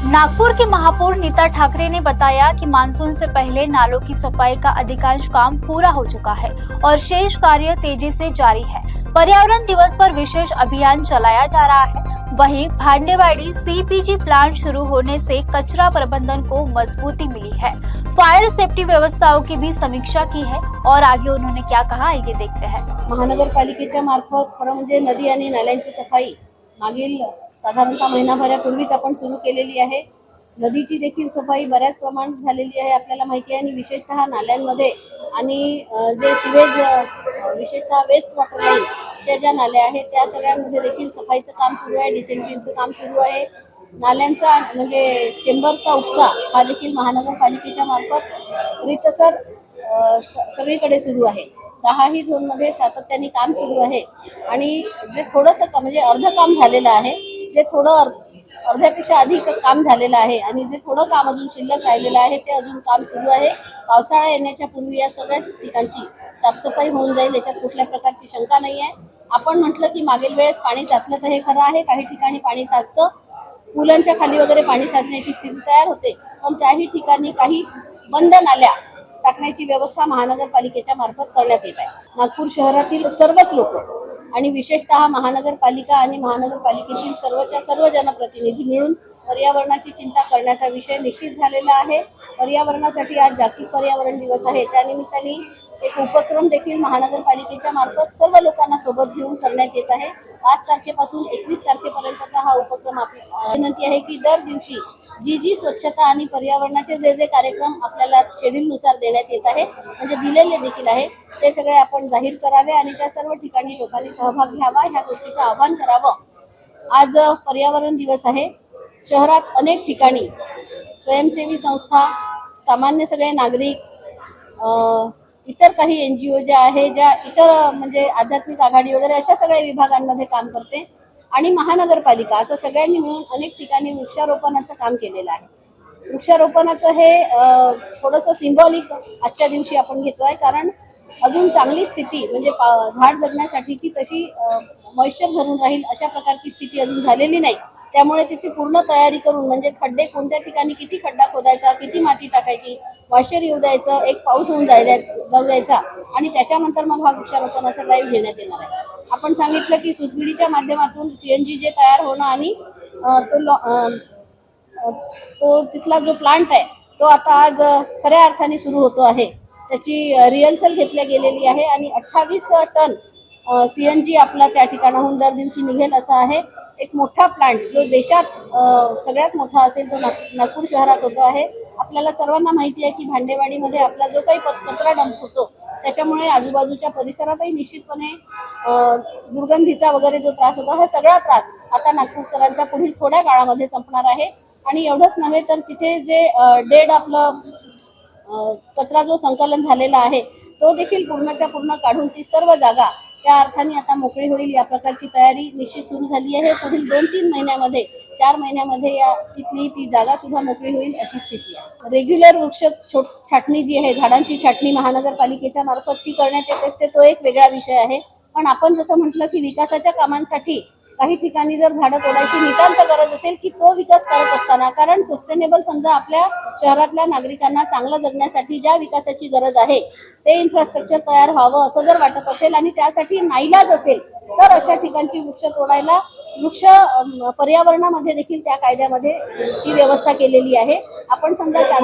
नागपुर की महापौर नीता ठाकरे ने बताया कि मानसून से पहले नालों की सफाई का अधिकांश काम पूरा हो चुका है और शेष कार्य तेजी से जारी है। पर्यावरण दिवस पर विशेष अभियान चलाया जा रहा है। वहीं भांडेवाड़ी सीपीजी प्लांट शुरू होने से कचरा प्रबंधन को मजबूती मिली है। फायर सेफ्टी व्यवस्थाओं की भी समीक्षा की है और आगे उन्होंने क्या कहा ये देखते हैं। महानगरपालिकेच्या मार्फत खरं म्हणजे नदी आणि नाल्यांची सफाई मागील साधारणतः महिनाभरापूर्वीच आपण सुरू केलेली आहे। नदीची देखील सफाई बऱ्याच प्रमाणात झालेली आहे आपल्याला माहिती आहे आणि विशेषतः नाल्यांमध्ये आणि जे सिवेज विशेषतः वेस्ट वॉटर लाईनच्या ज्या नाल्या आहेत त्या सगळ्यांमध्ये देखील सफाईचं काम सुरू आहे, डिसेंट्रिंगचं काम सुरू आहे। नाल्यांचा म्हणजे चेंबरचा उपसा हा देखील महानगरपालिकेच्या मार्फत रीतसर सगळीकडे सुरू आहे। 10ही झोनमध्ये सातत्याने काम सुरू आहे आणि जे थोडंसं म्हणजे अर्ध काम झालेलं आहे, जे थोडं अर्ध्यापेक्षा अधिक काम झालेलं आहे आणि जे थोडं काम अजून शिल्लक राहिलेलं आहे ते अजून काम सुरू आहे। पावसाळा येण्याच्या पूर्वी या सगळ्या ठिकाणची साफसफाई होऊन जाईल याच्यात कुठल्या प्रकारची शंका नाही आहे। आपण म्हटलं की मागील वेळेस पाणी साचलं तर हे खरं आहे, काही ठिकाणी पाणी साचतं, पुलांच्या खाली वगैरे पाणी साचण्याची स्थिती तयार होते, पण त्याही ठिकाणी काही बंद नाल्या टाकण्याची व्यवस्था महानगरपालिकेच्या मार्फत करण्यात येत आहे। नागपूर शहरातील सर्वच लोक आणि विशेषतः महानगरपालिका आणि महानगरपालिकेतील सर्वच्या सर्व जनप्रतिनिधी मिळून पर्यावरणाची चिंता करण्याचा विषय निश्चित झालेला आहे। पर्यावरणासाठी आज जागतिक पर्यावरण दिवस आहे, त्यानिमित्ताने एक उपक्रम देखील महानगरपालिकेच्या मार्फत सर्व लोकांना सोबत घेऊन करण्यात येत आहे। 5 तारखेपासून 21 तारखेपर्यंतचा हा उपक्रम विनंती आहे की दर दिवशी जी स्वच्छता आणि पर्यावरणाचे जे कार्यक्रम आपल्याला शेड्यूलनुसार देण्यात येत आहे म्हणजे दिलेले देखील आहे ते सगळे आपण जाहीर करावे आणि त्या सर्व ठिकाणी लोकांनी सहभाग घ्यावा, ह्या गोष्टीचं आवाहन करावं। आज पर्यावरण दिवस आहे। शहरात अनेक ठिकाणी स्वयंसेवी संस्था, सामान्य सगळे नागरिक, इतर काही NGO ज्या आहे, ज्या इतर म्हणजे आध्यात्मिक आघाडी वगैरे अशा सगळ्या विभागांमध्ये काम करते आणि महानगरपालिका असं सगळ्यांनी मिळून अनेक ठिकाणी वृक्षारोपणाचं काम केलेलं आहे। वृक्षारोपणाचं हे थोडंसं सिंबॉलिक आजच्या दिवशी आपण घेतोय, कारण अजून चांगली स्थिती म्हणजे झाड जगण्यासाठीची तशी मॉइश्चर धरून राहील अशा प्रकारची स्थिती अजून झालेली नाही। त्यामुळे त्याची पूर्ण तयारी करून म्हणजे खड्डे कोणत्या ठिकाणी किती खड्डा खोदायचा, किती माती टाकायची, मॉइश्चर येऊ द्यायचं, एक पाऊस होऊन जाऊ द्यायचा आणि त्याच्यानंतर मग हा वृक्षारोपणाचा ड्राईव्ह घेण्यात येणार आहे। आपण सांगितलं की सुसबीडीच्या माध्यमातून CNG जे तयार होणं आणि तो तिथला जो प्लांट आहे तो आता आज खऱ्या अर्थाने सुरू होतो आहे। त्याची रिहर्सल घेतली गेलेली आहे आणि 28 टन CNG आपला त्या ठिकाणाहून दर दिवशी निघेल असा आहे। एक मोठा प्लांट जो देशात सगळ्यात मोठा असेल तो नागपूर शहरात होतो आहे। आपल्याला सर्वांना माहिती आहे की भांडेवाडीमध्ये आपला जो काही कचरा डंप होतो त्याच्यामुळे आजूबाजूच्या परिसरातही निश्चितपणे दुर्गंधीचा वगैरे जो त्रास होता हा सगळा त्रास आता नागपूरकरांचा पुढील थोड्या काळामध्ये संपणार आहे। आणि एवढंच नव्हे तर तिथे जे डेड आपलं कचरा जो संकलन झालेला आहे तो देखील पूर्णच्या पूर्ण काढून ती सर्व जागा त्या अर्थाने आता मोकळी होईल, या प्रकारची तयारी निश्चित सुरू झाली आहे। पुढील 2-3 महिन्यामध्ये 4 महिन्यामध्ये या तिथली ती जागा सुद्धा मोकळी होईल अशी स्थिती आहे। रेग्युलर वृक्ष छाटणी जी आहे, झाडांची छाटणी महानगरपालिकेच्या मार्फत ती करण्यात येत असते, तो एक वेगळा विषय आहे। पण आपण जसं म्हटलं की विकासाच्या कामांसाठी काही ठिकाणी जर झाडं तोडायची नितांत गरज असेल की तो विकास करत असताना, कारण सस्टेनेबल समजा आपल्या शहरातल्या नागरिकांना चांगलं जगण्यासाठी ज्या विकासाची गरज आहे ते इन्फ्रास्ट्रक्चर तयार व्हावं असं जर वाटत असेल आणि त्यासाठी नाईलाज असेल तर अशा ठिकाणची वृक्ष तोडायला वृक्ष पर्यावरणामध्ये देखील त्या कायद्यामध्ये ती व्यवस्था केलेली आहे। आपण समजा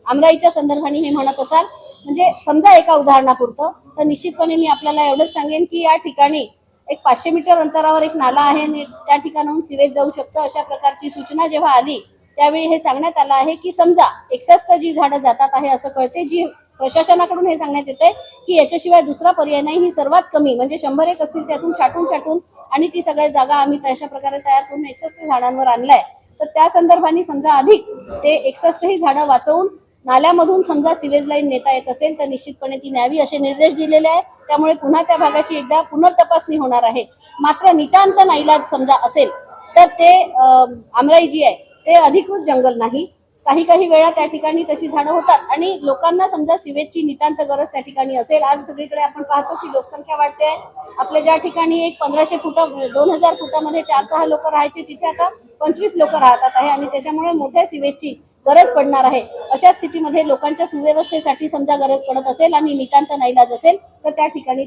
आमराईच्या संदर्भाने हे म्हणत असाल म्हणजे समजा एका उदाहरणापुरतं तर निश्चितपणे मी आपल्याला एवढंच सांगेन की या ठिकाणी एक 500 मीटर अंतरावर एक नाला आहे आणि त्या ठिकाणाहून सिवेज जाऊ शकतं अशा प्रकारची सूचना जेव्हा आली त्यावेळी हे सांगण्यात आलं आहे की समजा 61 जी झाडं जातात आहे असं कळते, जी प्रशासनाकडून हे सांगण्यात येते की याच्याशिवाय दुसरा पर्याय नाही, ही सर्वात कमी म्हणजे 100 असतील त्यातून छाटून आणि ती सगळ्या जागा आम्ही तशा प्रकारे तयार करून 61 झाडांवर आणलाय। तर त्या संदर्भाने समजा अधिक ते 61 ही झाडं वाचवून नाल्यामधून समजा सिवेज लाईन नेता येत असेल तर निश्चितपणे ती न्यावी असे निर्देश दिलेले आहेत। त्यामुळे पुन्हा त्या भागाची एकदा पुनर्तपासणी होणार आहे। मात्र नितांत नाईलाज समजा असेल तर ते आमराई जी आहे ते अधिकृत जंगल नाही, काही वेळा त्या ठिकाणी तशी झाडं होतात आणि लोकांना समजा सिवेजची नितांत गरज त्या ठिकाणी असेल. आज सगळीकडे आपण पाहतो की लोकसंख्या वाढते आहे. आपल्या ज्या ठिकाणी एक 1500 फुटा 2000 फुटामध्ये 4-6 लोक राहायचे तिथे आता 25 लोक राहतात आहे आणि त्याच्यामुळे मोठ्या सिवेजची गरज पडणार आहे. अशा स्थितीमध्ये लोकांच्या सुव्यवस्थेसाठी समजा गरज पडत असेल आणि नितांत नाईलाज असेल तर त्या ठिकाणी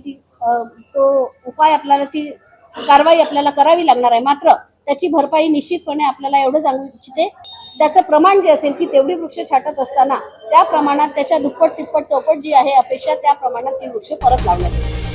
तो उपाय आपल्याला ती कारवाई आपल्याला करावी लागणार आहे. मात्र त्याची भरपाई निश्चितपणे आपल्याला एवढं सांगू इच्छिते, त्याचं प्रमाण जे असेल की तेवढी वृक्ष छाटत असताना त्या प्रमाणात त्याच्या दुप्पट तिप्पट चौपट जी आहे अपेक्षा त्या प्रमाणात ती वृक्ष परत लावण्यात येईल.